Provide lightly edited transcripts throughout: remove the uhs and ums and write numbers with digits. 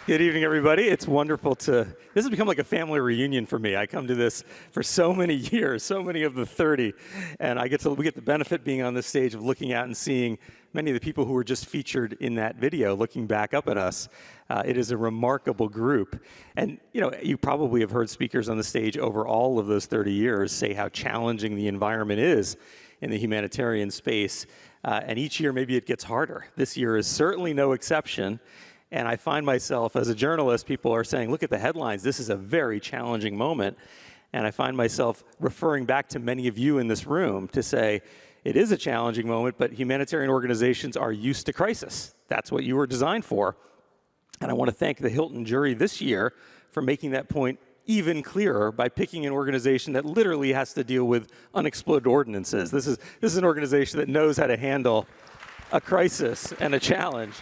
Good evening, everybody. It's wonderful this has become like a family reunion for me. I come to this for so many years, so many of the 30, and we get the benefit being on this stage of looking out and seeing many of the people who were just featured in that video looking back up at us. It is a remarkable group. And you probably have heard speakers on the stage over all of those 30 years say how challenging the environment is in the humanitarian space. And each year, maybe it gets harder. This year is certainly no exception. And I find myself, as a journalist, people are saying, look at the headlines. This is a very challenging moment. And I find myself referring back to many of you in this room to say, it is a challenging moment, but humanitarian organizations are used to crisis. That's what you were designed for. And I want to thank the Hilton jury this year for making that point even clearer by picking an organization that literally has to deal with unexploded ordinances. This is an organization that knows how to handle a crisis and a challenge.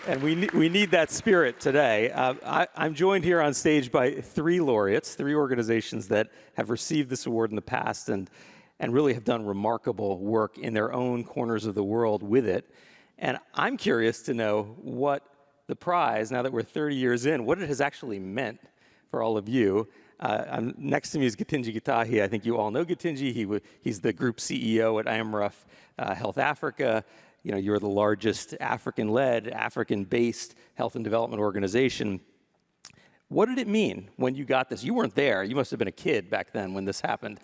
And we need that spirit today. I'm joined here on stage by three laureates, three organizations that have received this award in the past and really have done remarkable work in their own corners of the world with it. And I'm curious to know what the prize, now that we're 30 years in, what it has actually meant for all of you. Next to me is Githinji Gitahi. I think you all know Githinji. He's the group CEO at Amref Health Africa. You're the largest African-led, African-based health and development organization. What did it mean when you got this? You weren't there. You must have been a kid back then when this happened.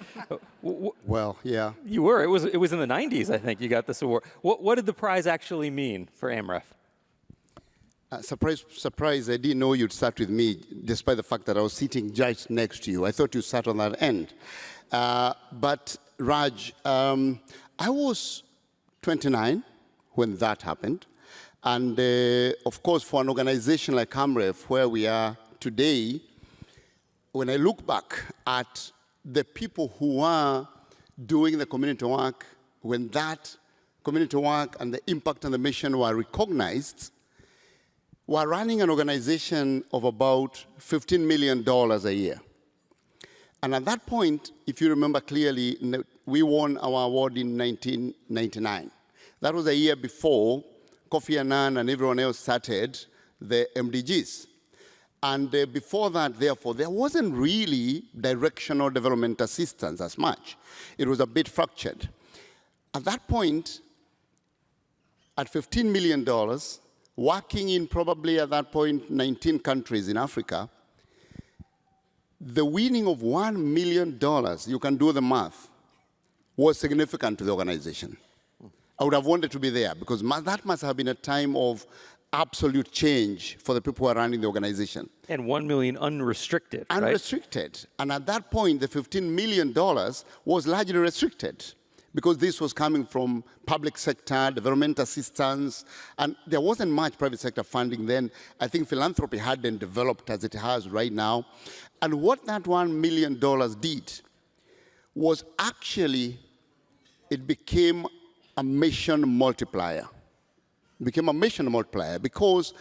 Well, yeah. You were. It was in the 90s, I think, you got this award. What did the prize actually mean for Amref? Surprise, I didn't know you'd start with me, despite the fact that I was sitting just next to you. I thought you sat on that end. But Raj, I was 29 when that happened. And of course, for an organization like Amref, where we are today, when I look back at the people who are doing the community work, when that community work and the impact on the mission were recognized, we're running an organization of about $15 million a year. And at that point, if you remember clearly, we won our award in 1999. That was a year before Kofi Annan and everyone else started the MDGs. And before that, therefore, there wasn't really directional development assistance as much. It was a bit fractured. At that point, at $15 million, working in probably at that point 19 countries in Africa, the winning of $1 million, you can do the math, was significant to the organization. I would have wanted to be there because that must have been a time of absolute change for the people who are running the organization. And 1 million unrestricted, Unrestricted. Right? And at that point, the $15 million was largely restricted because this was coming from public sector, development assistance, and there wasn't much private sector funding then. I think philanthropy hadn't developed as it has right now. And what that $1 million did was actually, it became a mission multiplier. It became a mission multiplier because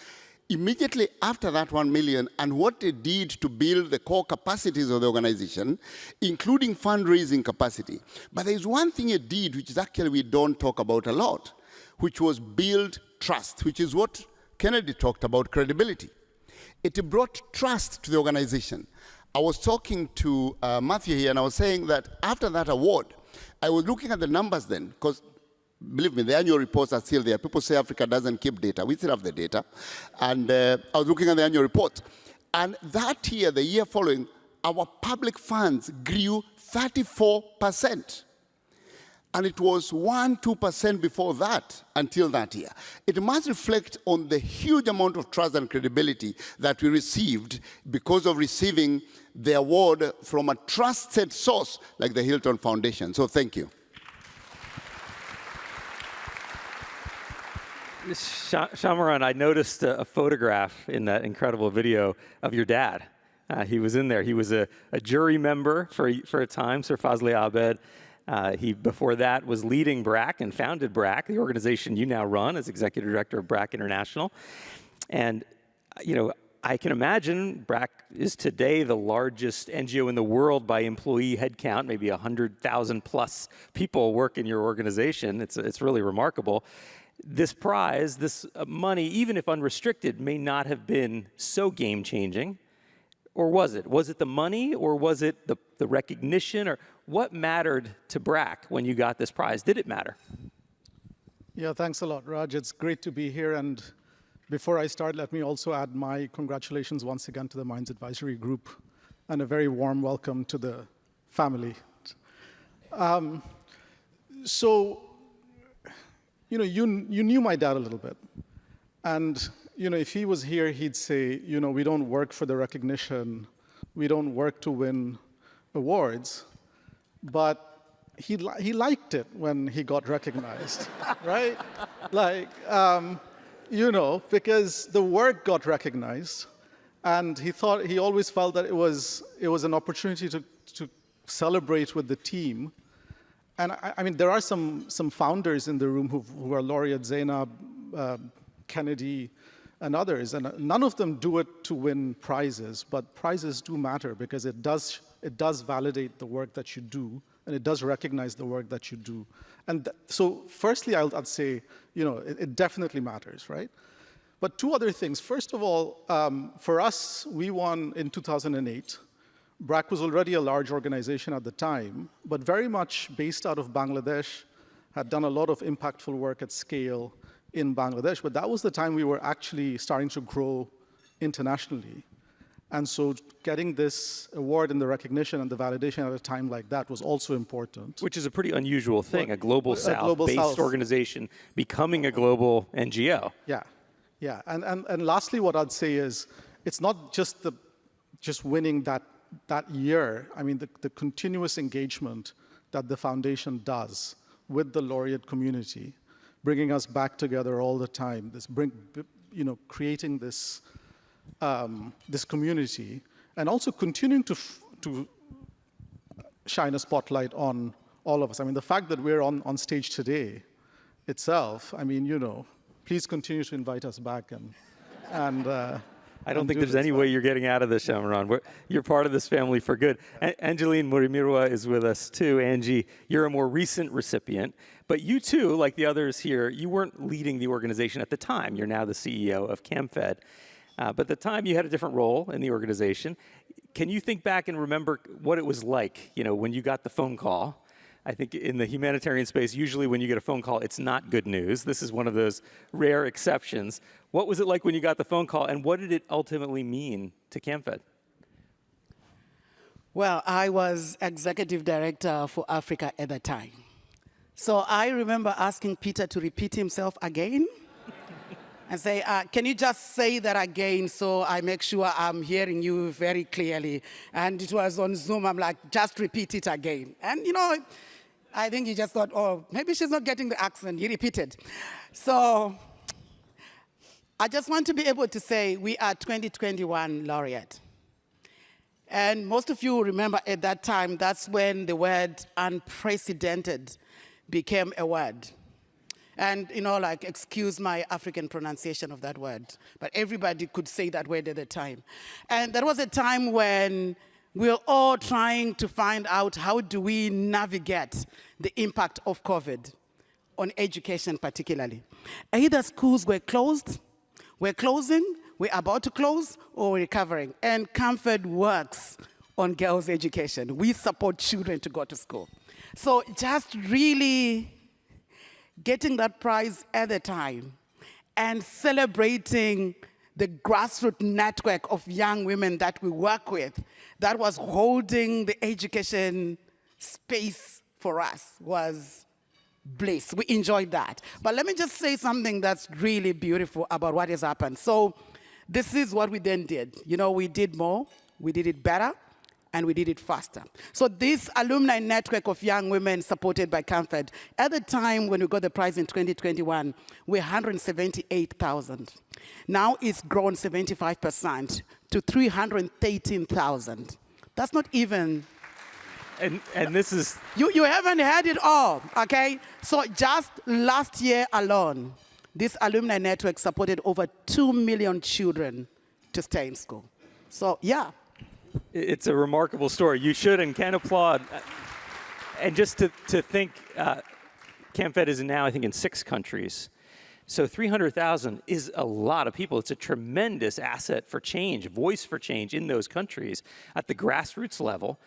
immediately after that 1 million and what it did to build the core capacities of the organization, including fundraising capacity. But there's one thing it did, which is actually we don't talk about a lot, which was build trust, which is what Kennedy talked about, credibility. It brought trust to the organization. I was talking to Matthew here, and I was saying that after that award, I was looking at the numbers then, because believe me, the annual reports are still there. People say Africa doesn't keep data. We still have the data. And I was looking at the annual report. And that year, the year following, our public funds grew 34%. And it was 1-2% before that, until that year. It must reflect on the huge amount of trust and credibility that we received because of receiving the award from a trusted source like the Hilton Foundation. So thank you. Shameran, I noticed a photograph in that incredible video of your dad. He was in there. He was a jury member for a time, Sir Fazli Abed. He, before that, was leading BRAC and founded BRAC, the organization you now run as executive director of BRAC International. And, I can imagine BRAC is today the largest NGO in the world by employee headcount. Maybe 100,000 plus people work in your organization. It's really remarkable. this prize, this money, even if unrestricted, may not have been so game-changing. Or was it? Was it the money, or was it the recognition, or what mattered to BRAC when you got this prize? Did it matter? Yeah, thanks a lot, Raj. It's great to be here. And before I start, let me also add my congratulations once again to the Minds Advisory Group and a very warm welcome to the family. So, you knew my dad a little bit. And, if he was here, he'd say, we don't work for the recognition. We don't work to win awards. But he liked it when he got recognized, right? Like, because the work got recognized. And he always felt that it was an opportunity to celebrate with the team. And I mean, there are some founders in the room who are laureates, Zainab, Kennedy, and others. And none of them do it to win prizes, but prizes do matter because it does validate the work that you do, and it does recognize the work that you do. And so firstly, I'd say, it definitely matters, right? But two other things. First of all, for us, we won in 2008. BRAC was already a large organization at the time, but very much based out of Bangladesh, had done a lot of impactful work at scale in Bangladesh, but that was the time we were actually starting to grow internationally. And so getting this award and the recognition and the validation at a time like that was also important. Which is a pretty unusual thing, a global South-based organization becoming a global NGO. Yeah, yeah. And lastly, what I'd say is, it's not just winning that year. I mean, the continuous engagement that the foundation does with the laureate community, bringing us back together all the time, creating this community, and also continuing to shine a spotlight on all of us. I mean, the fact that we're on stage today itself, I mean, please continue to invite us back and I don't think there's any way you're getting out of this, Shameran. You're part of this family for good. Angeline Murimirwa is with us too. Angie, you're a more recent recipient, but you too, like the others here, you weren't leading the organization at the time. You're now the CEO of CAMFED. But at the time, you had a different role in the organization. Can you think back and remember what it was like, when you got the phone call? I think in the humanitarian space, usually when you get a phone call, it's not good news. This is one of those rare exceptions. What was it like when you got the phone call, and what did it ultimately mean to CAMFED? Well, I was executive director for Africa at the time. So I remember asking Peter to repeat himself again and say, can you just say that again so I make sure I'm hearing you very clearly? And it was on Zoom. I'm like, just repeat it again. And, I think he just thought, oh, maybe she's not getting the accent. He repeated. So I just want to be able to say we are 2021 laureate. And most of you remember at that time, that's when the word unprecedented became a word. And, excuse my African pronunciation of that word, but everybody could say that word at the time. And there was a time when we were all trying to find out how do we navigate the impact of COVID on education particularly. Either schools were closed, we're closing, we're about to close, or we're recovering. And CAMFED works on girls' education. We support children to go to school. So just really getting that prize at the time and celebrating the grassroots network of young women that we work with that was holding the education space for us was bliss. We enjoyed that. But let me just say something that's really beautiful about what has happened. So this is what we then did. We did more, we did it better, and we did it faster. So this alumni network of young women supported by CAMFED, at the time when we got the prize in 2021, we're 178,000. Now it's grown 75% to 313,000. That's not even... And this is... You haven't had it all, okay? So just last year alone, this alumni network supported over 2 million children to stay in school. So, yeah. It's a remarkable story. You should and can applaud. And just to think, CAMFED is now, I think, in 6 countries. So 300,000 is a lot of people. It's a tremendous asset for change, voice for change in those countries at the grassroots level,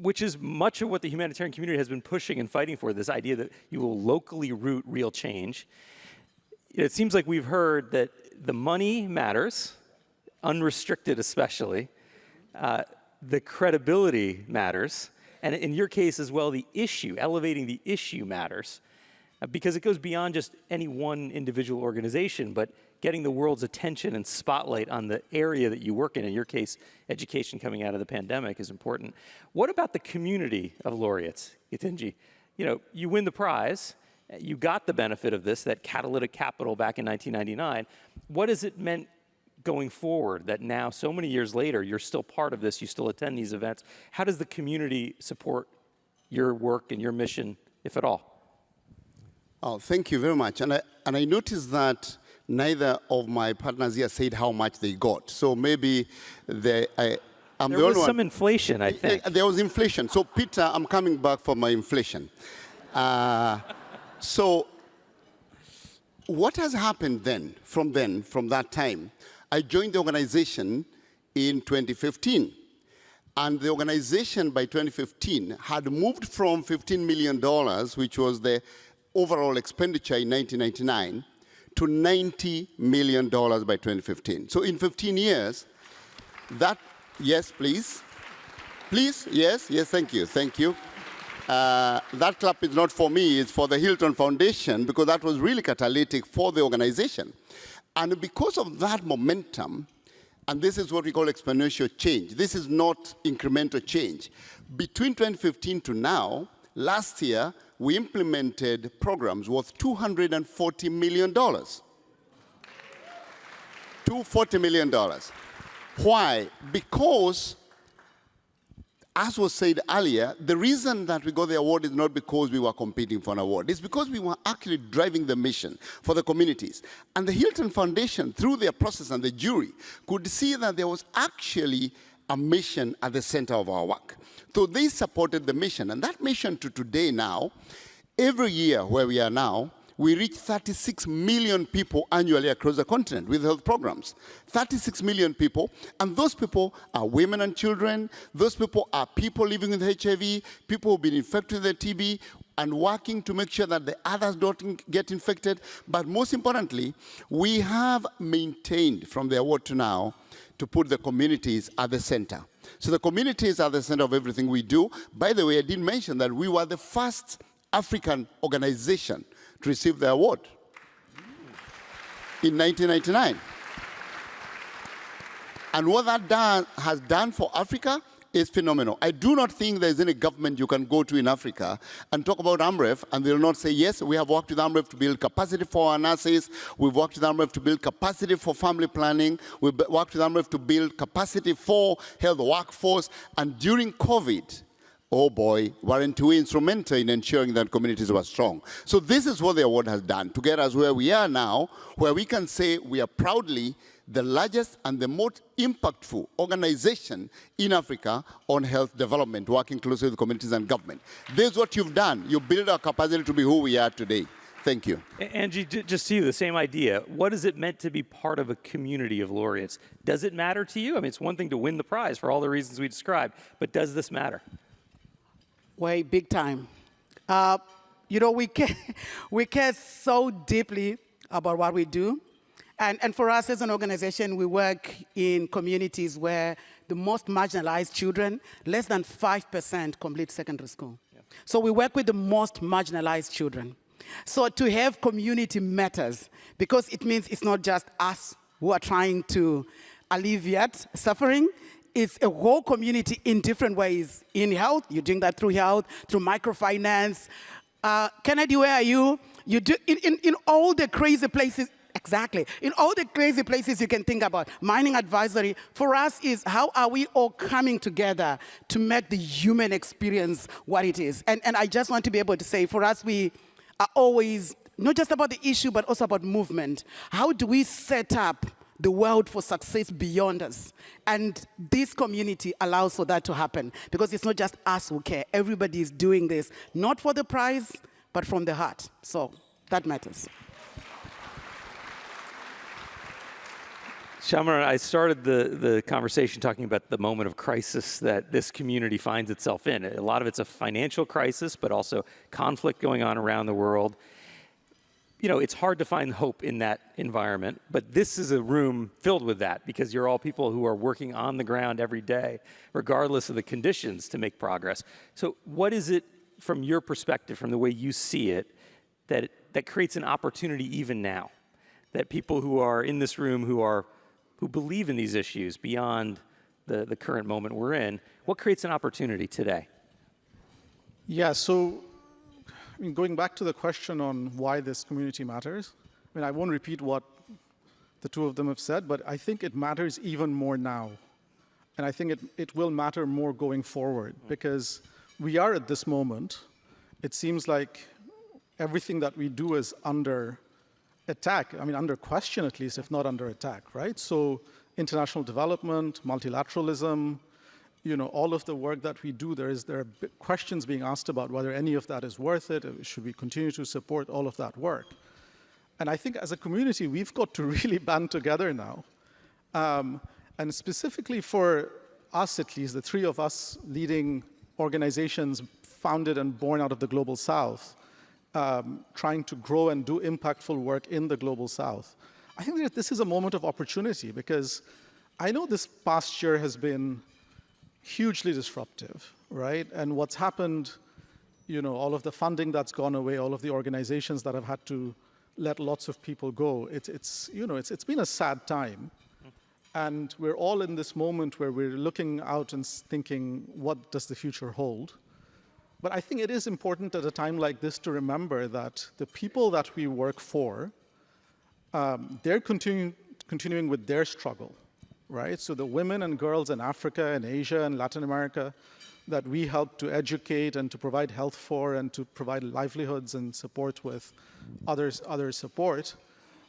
which is much of what the humanitarian community has been pushing and fighting for, this idea that you will locally root real change. It seems like we've heard that the money matters, unrestricted especially, the credibility matters, and in your case as well, the issue, elevating the issue matters, because it goes beyond just any one individual organization, but getting the world's attention and spotlight on the area that you work in your case, education coming out of the pandemic is important. What about the community of laureates, Githinji? You know, you win the prize, you got the benefit of this, that catalytic capital back in 1999. What has it meant going forward that now, so many years later, you're still part of this, you still attend these events? How does the community support your work and your mission, if at all? Oh, thank you very much. And I noticed that neither of my partners here said how much they got. So maybe I'm there the only was one. some inflation, I think. There was inflation. So Peter, I'm coming back for my inflation. So what has happened from that time, I joined the organization in 2015. And the organization by 2015 had moved from $15 million, which was the overall expenditure in 1999, to $90 million by 2015. So in 15 years, that, yes, please. Please, yes, thank you. That clap is not for me, it's for the Hilton Foundation, because that was really catalytic for the organization. And because of that momentum, and this is what we call exponential change. This is not incremental change. Between 2015 to now, last year, we implemented programs worth $240 million. $240 million. Why? Because, as was said earlier, the reason that we got the award is not because we were competing for an award. It's because we were actually driving the mission for the communities. And the Hilton Foundation, through their process and the jury, could see that there was actually a mission at the center of our work. So they supported the mission. And that mission to today now, every year where we are now, we reach 36 million people annually across the continent with health programs. 36 million people, and those people are women and children. Those people are people living with HIV, people who've been infected with TB, and working to make sure that the others don't get infected. But most importantly, we have maintained from the award to now to put the communities at the center. So the communities are the center of everything we do. By the way, I didn't mention that we were the first African organization to receive the award in 1999. And what that has done for Africa is phenomenal. I do not think there's any government you can go to in Africa and talk about Amref and they'll not say, yes, we have worked with Amref to build capacity for our nurses, we've worked with Amref to build capacity for family planning, we've worked with Amref to build capacity for health workforce, and during COVID, oh boy, weren't we instrumental in ensuring that communities were strong. So this is what the award has done, to get us where we are now, where we can say we are proudly the largest and the most impactful organization in Africa on health development, working closely with communities and government. This is what you've done. You build our capacity to be who we are today. Thank you. Angie, just to you, the same idea. What is it meant to be part of a community of laureates? Does it matter to you? I mean, it's one thing to win the prize for all the reasons we described, but does this matter? Way big time. You know, we care so deeply about what we do. And for us as an organization, we work in communities where the most marginalized children, less than 5% complete secondary school. Yeah. So we work with the most marginalized children. So to have community matters, because it means it's not just us who are trying to alleviate suffering. It's a whole community in different ways. In health, you're doing that through health, through microfinance. Kennedy, where are you? You do in all the crazy places. Exactly. In all the crazy places you can think about, mining advisory for us is how are we all coming together to make the human experience what it is. And I just want to be able to say, for us, we are always not just about the issue, but also about movement. How do we set up the world for success beyond us? And this community allows for that to happen, because it's not just us who care. Everybody is doing this, not for the prize, but from the heart. So that matters. Shameran, I started the conversation talking about the moment of crisis that this community finds itself in. A lot of it's a financial crisis, but also conflict going on around the world. You know, it's hard to find hope in that environment, but this is a room filled with that because you're all people who are working on the ground every day, regardless of the conditions, to make progress. So what is it, from your perspective, from the way you see it, that creates an opportunity even now? That people who are in this room who believe in these issues beyond the current moment we're in, what creates an opportunity today? Yeah, so I mean, going back to the question on why this community matters, I mean, I won't repeat what the two of them have said, but I think it matters even more now. And I think it will matter more going forward because we are at this moment, it seems like everything that we do is under attack, I mean, under question at least, if not under attack, right? So international development, multilateralism, you know, all of the work that we do, there are questions being asked about whether any of that is worth it, should we continue to support all of that work? And I think as a community, we've got to really band together now. And specifically for us, at least, the three of us leading organizations founded and born out of the Global South, trying to grow and do impactful work in the Global South. I think that this is a moment of opportunity because I know this past year has been hugely disruptive, right? And what's happened, you know, all of the funding that's gone away, all of the organizations that have had to let lots of people go, it's been a sad time. And we're all in this moment where we're looking out and thinking, what does the future hold? But I think it is important at a time like this to remember that the people that we work for, they're continuing with their struggle, right? So the women and girls in Africa and Asia and Latin America that we help to educate and to provide health for and to provide livelihoods and support with other support,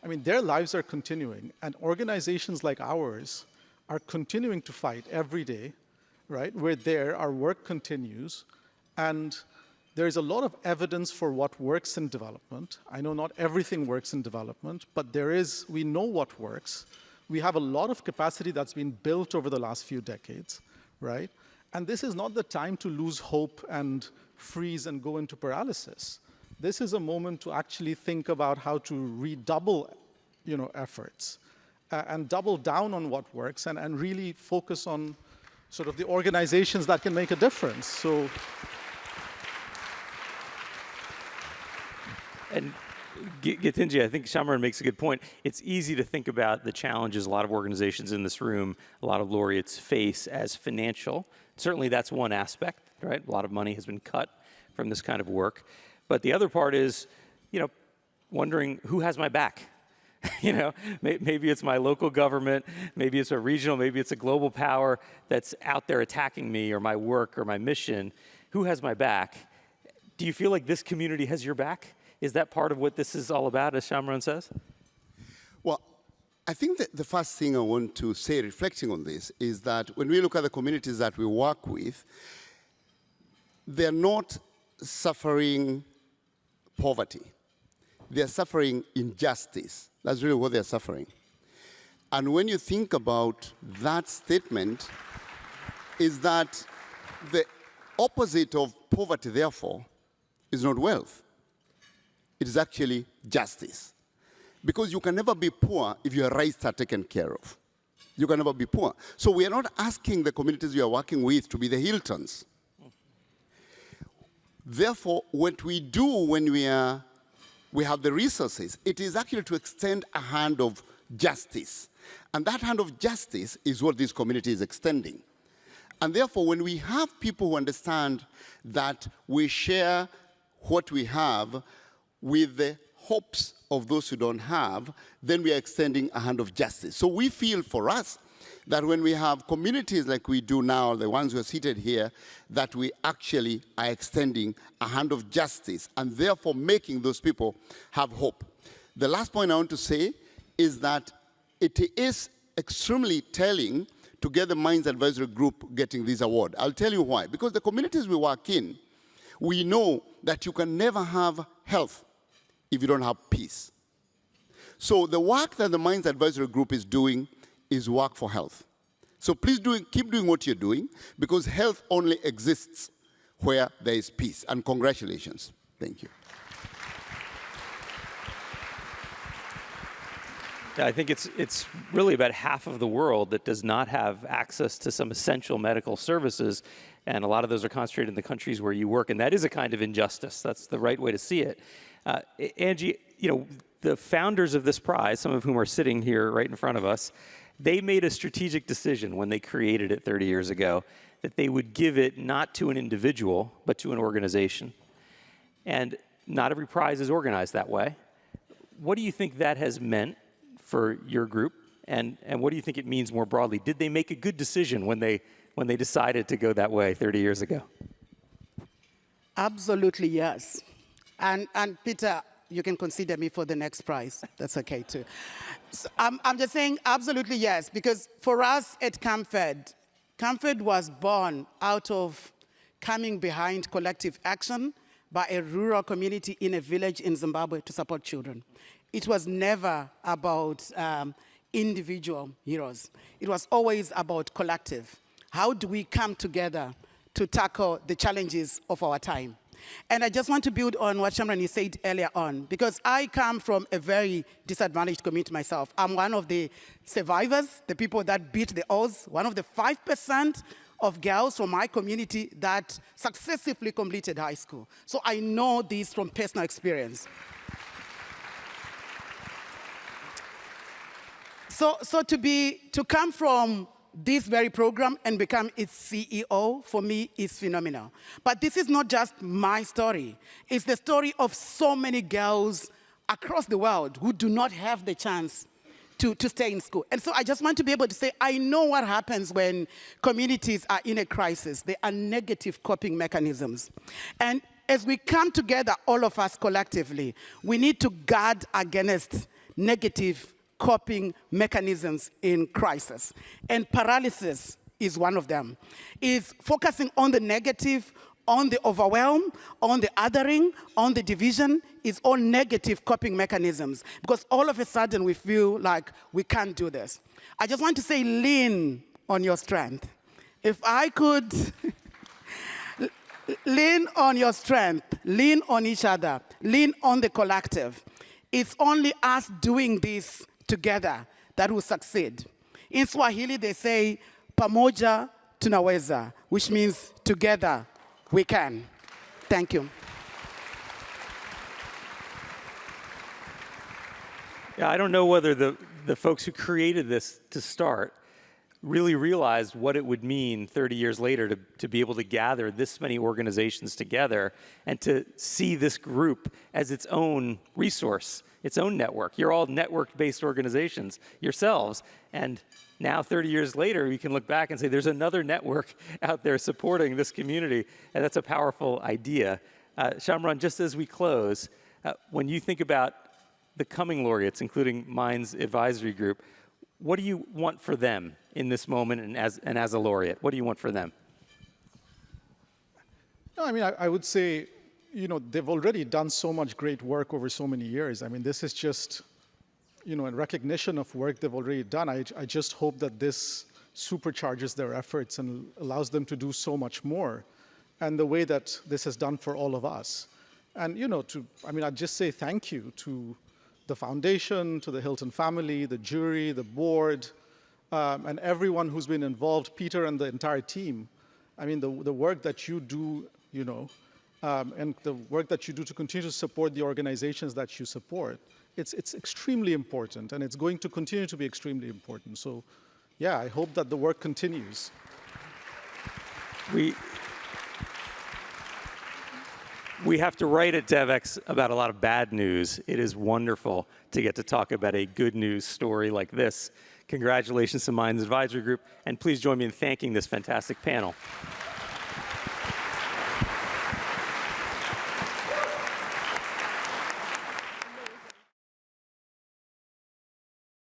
I mean, their lives are continuing. And organizations like ours are continuing to fight every day, right? We're there, our work continues. And there's a lot of evidence for what works in development. I know not everything works in development, but we know what works. We have a lot of capacity that's been built over the last few decades, right? And this is not the time to lose hope and freeze and go into paralysis. This is a moment to actually think about how to redouble, you know, efforts and double down on what works and really focus on sort of the organizations that can make a difference. So. And Githinji, I think Shameran makes a good point. It's easy to think about the challenges a lot of organizations in this room, a lot of laureates face as financial. Certainly that's one aspect, right? A lot of money has been cut from this kind of work. But the other part is, you know, wondering who has my back? You know, maybe it's my local government, maybe it's a regional, maybe it's a global power that's out there attacking me or my work or my mission. Who has my back? Do you feel like this community has your back? Is that part of what this is all about, as Shameran says? Well, I think that the first thing I want to say, reflecting on this, is that when we look at the communities that we work with, they're not suffering poverty. They're suffering injustice. That's really what they're suffering. And when you think about that statement, is that the opposite of poverty, therefore, is not wealth. It is actually justice. Because you can never be poor if your rights are taken care of. You can never be poor. So we are not asking the communities we are working with to be the Hiltons. Therefore, what we do when we have the resources, it is actually to extend a hand of justice. And that hand of justice is what this community is extending. And therefore, when we have people who understand that we share what we have with the hopes of those who don't have, then we are extending a hand of justice. So we feel for us that when we have communities like we do now, the ones who are seated here, that we actually are extending a hand of justice and therefore making those people have hope. The last point I want to say is that it is extremely telling to get the Minds Advisory Group getting this award. I'll tell you why. Because the communities we work in, we know that you can never have health if you don't have peace. So the work that the Minds Advisory Group is doing is work for health. So please keep doing what you're doing, because health only exists where there is peace. And congratulations. Thank you. Yeah, I think it's really about half of the world that does not have access to some essential medical services, and a lot of those are concentrated in the countries where you work, and that is a kind of injustice. That's the right way to see it. Angie, you know, the founders of this prize, some of whom are sitting here right in front of us, they made a strategic decision when they created it 30 years ago that they would give it not to an individual, but to an organization. And not every prize is organized that way. What do you think that has meant for your group, and what do you think it means more broadly? Did they make a good decision when they decided to go that way 30 years ago? Absolutely, yes. And Peter, you can consider me for the next prize. That's okay, too. So I'm just saying absolutely yes, because for us at CAMFED, CAMFED was born out of coming behind collective action by a rural community in a village in Zimbabwe to support children. It was never about individual heroes. It was always about collective. How do we come together to tackle the challenges of our time? And I just want to build on what Shameran said earlier on, because I come from a very disadvantaged community myself. I'm one of the survivors, the people that beat the odds, one of the 5% of girls from my community that successfully completed high school. So I know this from personal experience. So to come from this very program and become its CEO, for me, is phenomenal. But this is not just my story. It's the story of so many girls across the world who do not have the chance to stay in school. And so I just want to be able to say, I know what happens when communities are in a crisis. There are negative coping mechanisms. And as we come together, all of us collectively, we need to guard against negative coping mechanisms in crisis. And paralysis is one of them. Is focusing on the negative, on the overwhelm, on the othering, on the division, is all negative coping mechanisms. Because all of a sudden we feel like we can't do this. I just want to say, lean on your strength. If I could lean on your strength, lean on each other, lean on the collective. It's only us doing this together that will succeed. In Swahili, they say, pamoja tunaweza, which means together we can. Thank you. Yeah, I don't know whether the folks who created this to start really realized what it would mean 30 years later to be able to gather this many organizations together and to see this group as its own resource, its own network. You're all network-based organizations yourselves, and now 30 years later, you can look back and say there's another network out there supporting this community, and that's a powerful idea. Shameran, just as we close, when you think about the coming laureates, including Mine's advisory group, what do you want for them in this moment and as a laureate? What do you want for them? No, I mean, I would say, you know, they've already done so much great work over so many years. I mean, this is just, you know, in recognition of work they've already done. I just hope that this supercharges their efforts and allows them to do so much more, and the way that this has done for all of us. And, you know, I'd just say thank you to the foundation, to the Hilton family, the jury, the board, and everyone who's been involved, Peter and the entire team. I mean, the work that you do, you know, and the work that you do to continue to support the organizations that you support, it's extremely important, and it's going to continue to be extremely important. So, yeah, I hope that the work continues. We have to write at Devex about a lot of bad news. It is wonderful to get to talk about a good news story like this. Congratulations to Mine's advisory group, and please join me in thanking this fantastic panel.